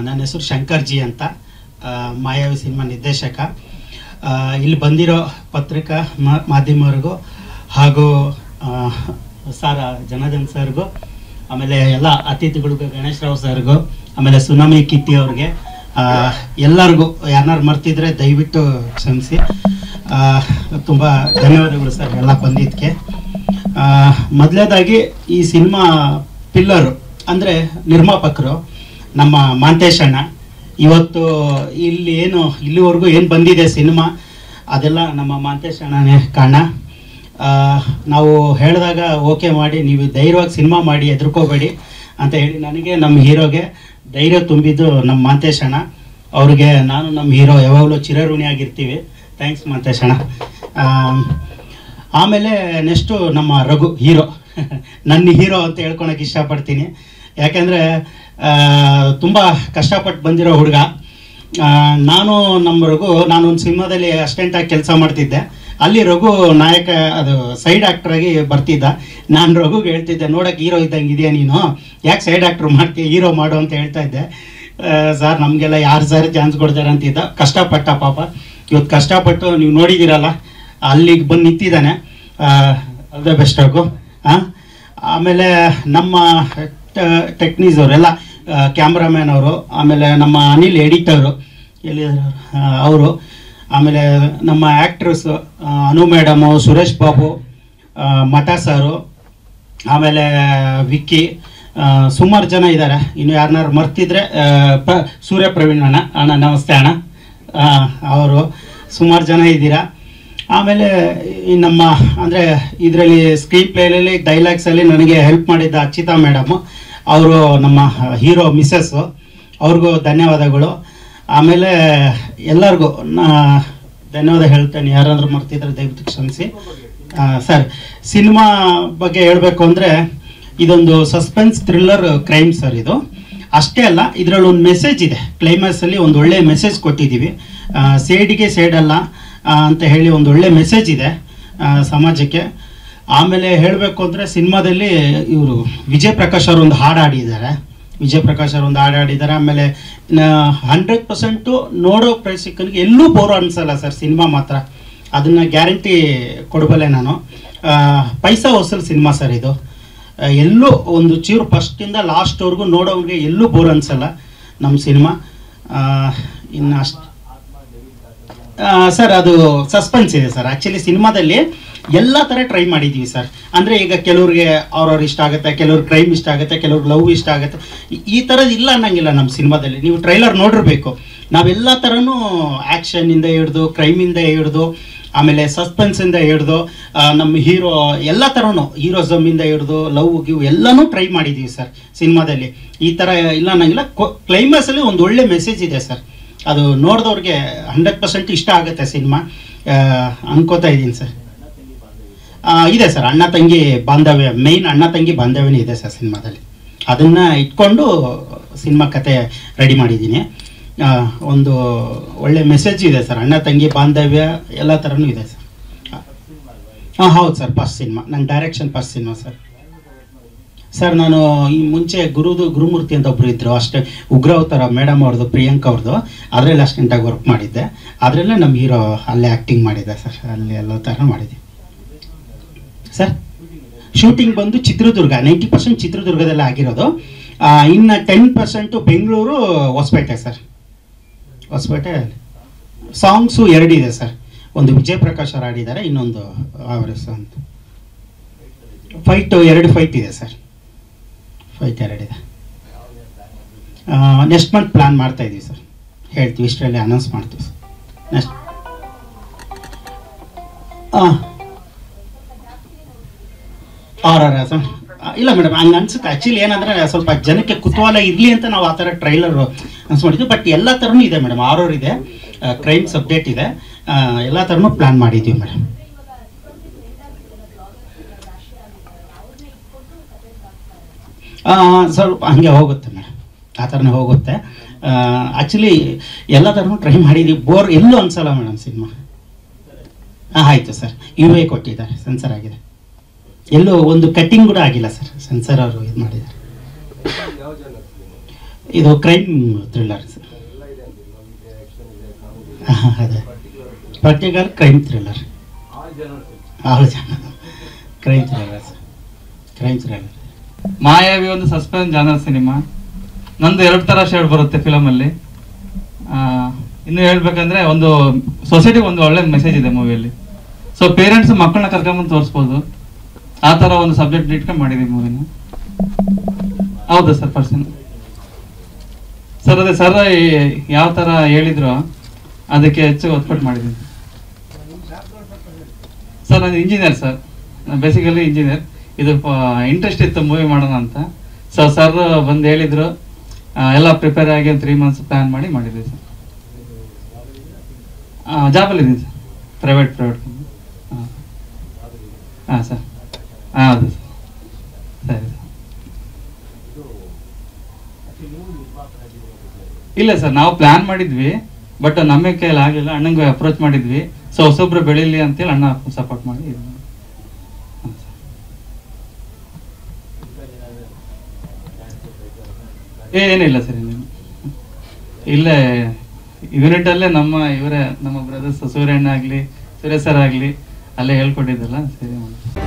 ನನ್ನ ಹೆಸರು ಶಂಕರ್ಜಿ ಅಂತ, ಮಾಯಾವಿ ಸಿನಿಮಾ ನಿರ್ದೇಶಕ. ಇಲ್ಲಿ ಬಂದಿರೋ ಪತ್ರಿಕಾ ಮಾಧ್ಯಮವರಿಗೂ ಹಾಗೂ ಸಾರ ಜನಾರ್ದನ್ ಸರ್ಗೂ, ಆಮೇಲೆ ಎಲ್ಲ ಅತಿಥಿಗಳಿಗೂ, ಗಣೇಶ್ ರಾವ್ ಸರ್ಗೂ, ಆಮೇಲೆ ಸುನಾಮಿ ಕಿತ್ತಿ ಅವ್ರಿಗೆ, ಎಲ್ಲರಿಗೂ ಯಾರನ್ನಾರು ಮರ್ತಿದ್ರೆ ದಯವಿಟ್ಟು ಕ್ಷಮಿಸಿ. ತುಂಬ ಧನ್ಯವಾದಗಳು ಸರ್ ಎಲ್ಲ ಬಂದಿದ್ದಕ್ಕೆ. ಮೊದಲನೇದಾಗಿ ಈ ಸಿನಿಮಾ ಪಿಲ್ಲರು ಅಂದರೆ ನಿರ್ಮಾಪಕರು ನಮ್ಮ ಮಾಂತೇಶ್ ಅಣ್ಣ. ಇವತ್ತು ಇಲ್ಲಿವರೆಗೂ ಏನು ಬಂದಿದೆ ಸಿನಿಮಾ ಅದೆಲ್ಲ ನಮ್ಮ ಮಾಂತೇಶ್ ಅಣ್ಣನೇ ಕಾರಣ. ನಾವು ಹೇಳಿದಾಗ ಓಕೆ ಮಾಡಿ, ನೀವು ಧೈರ್ಯವಾಗಿ ಸಿನಿಮಾ ಮಾಡಿ, ಹೆದರ್ಕೋಬೇಡಿ ಅಂತ ಹೇಳಿ ನನಗೆ ನಮ್ಮ ಹೀರೋಗೆ ಧೈರ್ಯ ತುಂಬಿದ್ದು ನಮ್ಮ ಮಾಂತೇಶ್ ಅಣ್ಣ. ಅವ್ರಿಗೆ ನಾನು ನಮ್ಮ ಹೀರೋ ಯಾವಾಗಲೂ ಚಿರಋಣಿಯಾಗಿರ್ತೀವಿ. ಥ್ಯಾಂಕ್ಸ್ ಮಾಂತೇಶ್ ಅಣ್ಣ. ಆಮೇಲೆ ನೆಕ್ಸ್ಟು ನಮ್ಮ ರಘು ಹೀರೋ, ನನ್ನ ಹೀರೋ ಅಂತ ಹೇಳ್ಕೊಳಕ್ಕೆ ಇಷ್ಟಪಡ್ತೀನಿ. ಯಾಕೆಂದರೆ ತುಂಬ ಕಷ್ಟಪಟ್ಟು ಬಂದಿರೋ ಹುಡುಗ. ನಮ್ಮ ರಘು, ನಾನೊಂದು ಸಿನಿಮಾದಲ್ಲಿ ಅಸಿಸ್ಟೆಂಟಾಗಿ ಕೆಲಸ ಮಾಡ್ತಿದ್ದೆ. ಅಲ್ಲಿ ರಘು ನಾಯಕ, ಅದು ಸೈಡ್ ಆ್ಯಕ್ಟ್ರಾಗಿ ಬರ್ತಿದ್ದ. ನಾನು ರಘುಗೆ ಹೇಳ್ತಿದ್ದೆ, ನೋಡೋಕೆ ಹೀರೋ ಇದ್ದಂಗೆ ಇದೆಯಾ ನೀನು, ಯಾಕೆ ಸೈಡ್ ಆ್ಯಕ್ಟ್ರ್ ಮಾಡ್ತೀಯ, ಹೀರೋ ಮಾಡು ಅಂತ ಹೇಳ್ತಾ ಇದ್ದೆ. ಸರ್ ನಮಗೆಲ್ಲ ಯಾರು ಸರ್ ಚಾನ್ಸ್ ಕೊಡ್ತಾರೆ ಅಂತಿದ್ದ. ಕಷ್ಟಪಟ್ಟ ಪಾಪ. ಇವತ್ತು ಕಷ್ಟಪಟ್ಟು ನೀವು ನೋಡಿದ್ದೀರಲ್ಲ, ಅಲ್ಲಿಗೆ ಬಂದು ನಿಂತಿದ್ದಾನೆ. ಅದೇ ಬೆಸ್ಟ್ ರಘು. ಆಮೇಲೆ ನಮ್ಮ ಟೆಕ್ನೀಸ್ ಅವರೆಲ್ಲ, ಕ್ಯಾಮ್ರಾಮ್ಯಾನ್ ಅವರು, ಆಮೇಲೆ ನಮ್ಮ ಅನಿಲ್ ಎಡಿಟರು ಅವರು, ಆಮೇಲೆ ನಮ್ಮ ಆ್ಯಕ್ಟ್ರಸ್ಸು ಅನು ಮೇಡಮು, ಸುರೇಶ್ ಬಾಬು, ಮಠ ಸಾರು, ಆಮೇಲೆ ವಿಕ್ಕಿ, ಸುಮಾರು ಜನ ಇದ್ದಾರೆ. ಇನ್ನು ಯಾರನ್ನಾರು ಮರ್ತಿದ್ರೆ ಸೂರ್ಯ ಪ್ರವೀಣ್ ಅಣ್ಣ ನಮಸ್ತೆ ಅಣ್ಣ, ಅವರು ಸುಮಾರು ಜನ ಇದ್ದೀರಾ. ಆಮೇಲೆ ನಮ್ಮ ಅಂದರೆ ಇದರಲ್ಲಿ ಸ್ಕ್ರೀನ್ ಪ್ಲೇಯಲ್ಲಿ ಡೈಲಾಗ್ಸಲ್ಲಿ ನನಗೆ ಹೆಲ್ಪ್ ಮಾಡಿದ್ದ ಅಚ್ಚಿತಾ ಮೇಡಮು, ಅವರು ನಮ್ಮ ಹೀರೋ ಮಿಸ್ಸಸ್ಸು, ಅವ್ರಿಗೂ ಧನ್ಯವಾದಗಳು. ಆಮೇಲೆ ಎಲ್ಲರಿಗೂ ಧನ್ಯವಾದ ಹೇಳ್ತೇನೆ. ಯಾರಾದರೂ ಮರ್ತಿದ್ರೆ ದಯವಿಟ್ಟು ಕ್ಷಮಿಸಿ. ಸರ್, ಸಿನಿಮಾ ಬಗ್ಗೆ ಹೇಳಬೇಕು ಅಂದರೆ ಇದೊಂದು ಸಸ್ಪೆನ್ಸ್ ಥ್ರಿಲ್ಲರ್ ಕ್ರೈಮ್ ಸರ್. ಇದು ಅಷ್ಟೇ ಅಲ್ಲ, ಇದರಲ್ಲಿ ಒಂದು ಮೆಸೇಜ್ ಇದೆ. ಕ್ಲೈಮ್ಯಾಕ್ಸಲ್ಲಿ ಒಂದು ಒಳ್ಳೆಯ ಮೆಸೇಜ್ ಕೊಟ್ಟಿದ್ದೀವಿ. ಸೇಡಿಗೆ ಸೇಡಲ್ಲ ಅಂತ ಹೇಳಿ ಒಂದು ಒಳ್ಳೆ ಮೆಸೇಜ್ ಇದೆ ಸಮಾಜಕ್ಕೆ. ಆಮೇಲೆ ಹೇಳಬೇಕು ಅಂದರೆ ಸಿನಿಮಾದಲ್ಲಿ ಇವರು ವಿಜಯ್ ಪ್ರಕಾಶ್ ಅವರು ಒಂದು ಹಾಡು ಆಡಿದ್ದಾರೆ. ಆಮೇಲೆ 100% ನೋಡೋ ಪ್ರೇಕ್ಷಕನಿಗೆ ಎಲ್ಲೂ ಬೋರ್ ಅನಿಸಲ್ಲ ಸರ್ ಸಿನಿಮಾ ಮಾತ್ರ. ಅದನ್ನು ಗ್ಯಾರಂಟಿ ಕೊಡಬಲ್ಲೆ ನಾನು. ಪೈಸಾ ವಸೂಲ್ ಸಿನಿಮಾ ಸರ್ ಇದು. ಎಲ್ಲೂ ಒಂದು ಚೂರು ಫಸ್ಟಿಂದ ಲಾಸ್ಟ್ವರೆಗೂ ನೋಡೋರಿಗೆ ಎಲ್ಲೂ ಬೋರ್ ಅನಿಸಲ್ಲ ನಮ್ಮ ಸಿನಿಮಾ. ಇನ್ನು ಅಷ್ಟು ಸರ್, ಅದು ಸಸ್ಪೆನ್ಸ್ ಇದೆ ಸರ್. ಆ್ಯಕ್ಚುಲಿ ಸಿನಿಮಾದಲ್ಲಿ ಎಲ್ಲ ಥರ ಟ್ರೈ ಮಾಡಿದ್ದೀವಿ ಸರ್. ಅಂದರೆ ಈಗ ಕೆಲವ್ರಿಗೆ ಅವ್ರವ್ರು ಇಷ್ಟ ಆಗುತ್ತೆ, ಕೆಲವ್ರಿಗೆ ಕ್ರೈಮ್ ಇಷ್ಟ ಆಗುತ್ತೆ, ಕೆಲವ್ರಿಗೆ ಲವ್ ಇಷ್ಟ ಆಗುತ್ತೆ. ಈ ಥರದ್ದು ಇಲ್ಲ ಅನ್ನಂಗಿಲ್ಲ ನಮ್ಮ ಸಿನಿಮಾದಲ್ಲಿ. ನೀವು ಟ್ರೈಲರ್ ನೋಡಿರಬೇಕು. ನಾವೆಲ್ಲ ಥರನೂ ಆ್ಯಕ್ಷನಿಂದ ಹಿಡಿದು, ಕ್ರೈಮಿಂದ ಹಿಡಿದು, ಆಮೇಲೆ ಸಸ್ಪೆನ್ಸಿಂದ ಹಿಡಿದು, ನಮ್ಮ ಹೀರೋ ಎಲ್ಲ ಥರನೂ ಹೀರೋಸಮಿಂದ ಹಿಡಿದು ಲವ್ ಗಿವ್ ಎಲ್ಲನೂ ಟ್ರೈ ಮಾಡಿದ್ದೀವಿ ಸರ್ ಸಿನಿಮಾದಲ್ಲಿ. ಈ ಥರ ಇಲ್ಲ ಅನ್ನಂಗಿಲ್ಲ. ಕ್ಲೈಮ್ಯಾಕ್ಸಲ್ಲಿ ಒಂದು ಒಳ್ಳೆ ಮೆಸೇಜ್ ಇದೆ ಸರ್. ಅದು ನೋಡಿದವ್ರಿಗೆ 100% ಇಷ್ಟ ಆಗುತ್ತೆ ಸಿನಿಮಾ ಅನ್ಕೋತಾ ಇದ್ದೀನಿ ಸರ್. ಇದೆ ಸರ್, ಅಣ್ಣ ತಂಗಿ ಬಾಂಧವ್ಯ, ಮೇಯ್ನ್ ಅಣ್ಣ ತಂಗಿ ಬಾಂಧವ್ಯನೇ ಇದೆ ಸರ್ ಸಿನಿಮಾದಲ್ಲಿ. ಅದನ್ನು ಇಟ್ಕೊಂಡು ಸಿನಿಮಾ ಕತೆ ರೆಡಿ ಮಾಡಿದ್ದೀನಿ. ಒಂದು ಒಳ್ಳೆ ಮೆಸೇಜ್ ಇದೆ ಸರ್. ಅಣ್ಣ ತಂಗಿ ಬಾಂಧವ್ಯ ಎಲ್ಲ ಥರನೂ ಇದೆ ಸರ್. ಹೌದು ಸರ್, ಫಸ್ಟ್ ಸಿನಿಮಾ. ನನ್ನ direction first cinema sir. Sir, ನಾನು ಈ ಮುಂಚೆ ಗುರುಮೂರ್ತಿ ಅಂತ ಒಬ್ಬರು ಇದ್ದರು, ಅಷ್ಟೇ ಉಗ್ರಾವತಾರ ಮೇಡಮ್ ಅವ್ರದ್ದು, ಪ್ರಿಯಾಂಕಾ ಅವ್ರದ್ದು, ಅದರಲ್ಲಿ ಅಸಿಸ್ಟೆಂಟಾಗಿ ವರ್ಕ್ ಮಾಡಿದ್ದೆ. ಅದರಲ್ಲೇ ನಮ್ಮ ಹೀರೋ ಅಲ್ಲೇ ಆ್ಯಕ್ಟಿಂಗ್ ಮಾಡಿದ್ದೆ ಸರ್. ಅಲ್ಲಿ ಎಲ್ಲ ಥರ ಮಾಡಿದ್ದೆ ಸರ್. ಶೂಟಿಂಗ್ ಬಂದು ಚಿತ್ರದುರ್ಗ, 90% ಚಿತ್ರದುರ್ಗದಲ್ಲೇ ಆಗಿರೋದು. ಇನ್ನು 10% ಬೆಂಗಳೂರು, ಹೊಸಪೇಟೆ ಸರ್. ಹೊಸಪೇಟೆ ಸಾಂಗ್ಸು 2 ಇದೆ ಸರ್. ಒಂದು ವಿಜಯ್ ಪ್ರಕಾಶ್ ಅವರು ಆಡಿದ್ದಾರೆ, ಇನ್ನೊಂದು ಅವರ ಅಂತ ಫೈಟು 2 ಫೈಟ್ ಇದೆ ಸರ್. ಫೈಟ್ 2 ಇದೆ. ನೆಕ್ಸ್ಟ್ ಮಂತ್ ಪ್ಲ್ಯಾನ್ ಮಾಡ್ತಾ ಇದ್ದೀವಿ ಸರ್. ಹೇಳ್ತೀವಿ, ಇಷ್ಟರಲ್ಲಿ ಅನೌನ್ಸ್ ಮಾಡ್ತೀವಿ ಸರ್. ನೆಕ್ಸ್ಟ್ ಸರ್, ಇಲ್ಲ ಮೇಡಮ್, ಹಂಗೆ ಅನ್ಸುತ್ತೆ. ಆ್ಯಕ್ಚುಲಿ ಏನಂದರೆ ಸ್ವಲ್ಪ ಜನಕ್ಕೆ ಕುತೂಹಲ ಇರಲಿ ಅಂತ ನಾವು ಆ ಥರ ಟ್ರೈಲರ್ ಅನ್ಸ್ ಮಾಡಿದ್ವಿ. ಬಟ್ ಎಲ್ಲ ಥರನೂ ಇದೆ ಮೇಡಮ್. ಆರೋರ್ ಇದೆ, ಕ್ರೈಮ್ ಸಬ್ಜೆಕ್ಟ್ ಇದೆ, ಎಲ್ಲ ಥರನೂ ಪ್ಲ್ಯಾನ್ ಮಾಡಿದ್ದೀವಿ ಮೇಡಮ್. ಸ್ವಲ್ಪ ಹಂಗೆ ಹೋಗುತ್ತೆ ಮೇಡಮ್, ಆ ಥರನೇ ಹೋಗುತ್ತೆ. ಆ್ಯಕ್ಚುಲಿ ಎಲ್ಲ ಥರನೂ ಟ್ರೈ ಮಾಡಿದ್ದೀವಿ. ಬೋರ್ ಎಲ್ಲೂ ಅನ್ಸಲ್ಲ ಮೇಡಮ್ ಸಿನಿಮಾ. ಆಯಿತು ಸರ್, UA ಕೊಟ್ಟಿದ್ದಾರೆ, ಸೆನ್ಸರ್ ಆಗಿದೆ. ಎಲ್ಲೂ ಒಂದು ಕಟ್ಟಿಂಗ್ ಕೂಡ ಆಗಿಲ್ಲ ಸರ್. ಸೆನ್ಸರ್ ಅವರು ಇದು ಮಾಡಿದ್ದಾರೆ. ಇದು ಕ್ರೈಮ್ ಥ್ರಿಲ್ಲರ್ ಸರ್. ಅದೇ ಪರ್ಟಿಕ್ಯುಲರ್ ಕ್ರೈಮ್ ಥ್ರಿಲ್ಲರ್, ಆಲ್ ಜನ crime thriller sir, crime thriller. Mayavi ಒಂದು ಸಸ್ಪೆನ್ಸ್ ಜಾನರ್ ಸಿನಿಮಾ. ನಂದು 2 ಥರ ಶೇಡ್ ಬರುತ್ತೆ ಫಿಲಮಲ್ಲಿ. ಇನ್ನು ಹೇಳ್ಬೇಕಂದ್ರೆ ಒಂದು ಸೊಸೈಟಿಗೆ ಒಂದು ಒಳ್ಳೆ ಮೆಸೇಜ್ ಇದೆ ಮೂವಿಯಲ್ಲಿ. ಸೊ ಪೇರೆಂಟ್ಸ್ ಮಕ್ಕಳನ್ನ ಕರ್ಕೊಂಬಂದು ತೋರಿಸ್ಬೋದು, ಆ ಥರ ಒಂದು ಸಬ್ಜೆಕ್ಟ್ ಇಟ್ಕೊಂಡು ಮಾಡಿದ್ದೀವಿ ಮೂವಿನ. ಹೌದಾ ಸರ್ ಪರ್ಸನ್ ಸರ್? ಅದೇ ಸರ್ ಯಾವ ಥರ ಹೇಳಿದ್ರು ಅದಕ್ಕೆ ಹೆಚ್ಚು ಒತ್ತು ಕೊಟ್ಟು ಮಾಡಿದ್ದೀನಿ ಸರ್. ನಾನು ಇಂಜಿನಿಯರ್ ಸರ್, ನಾನು ಬೇಸಿಕಲಿ ಇಂಜಿನಿಯರ್. ಇದು ಇಂಟ್ರೆಸ್ಟ್ ಇತ್ತು ಮೂವಿ ಮಾಡೋಣ ಅಂತ. ಸೊ ಸರ್ ಬಂದು ಹೇಳಿದ್ರು, ಎಲ್ಲ ಪ್ರಿಪೇರ್ ಆಗಿ ಒಂದು 3 months ಪ್ಲ್ಯಾನ್ ಮಾಡಿ ಮಾಡಿದ್ವಿ ಸರ್. ಜಾಬಲ್ಲಿದ್ದೀನಿ ಸರ್, ಪ್ರೈವೇಟ್. ಹಾಂ ಸರ್. ಹೌದು ಸರ್. ಸರಿ ಸರ್. ಇಲ್ಲ ಸರ್, ನಾವು ಪ್ಲ್ಯಾನ್ ಮಾಡಿದ್ವಿ, ಬಟ್ ನಮ್ಮ ಕೈಯಲ್ಲಿ ಆಗಲಿಲ್ಲ. ಅಣ್ಣಂಗೆ ಅಪ್ರೋಚ್ ಮಾಡಿದ್ವಿ. ಸೊ ಹೊಸೊಬ್ರು ಬೆಳೀಲಿ ಅಂತೇಳಿ ಅಣ್ಣ ಸಪೋರ್ಟ್ ಮಾಡಿ. ಏನಿಲ್ಲ ಸರ್, ಇಲ್ಲೇ ಯೂನಿಟಲ್ಲೇ ನಮ್ಮ ಬ್ರದರ್ಸ್ ಸೂರ್ಯಣ್ಣ ಆಗಲಿ, ಸುರೇಶ್ ಸರ್ ಆಗಲಿ ಅಲ್ಲೇ ಹೇಳ್ಕೊಟ್ಟಿದ್ದಲ್ಲ, ಸರಿ ಮಾಡಿ.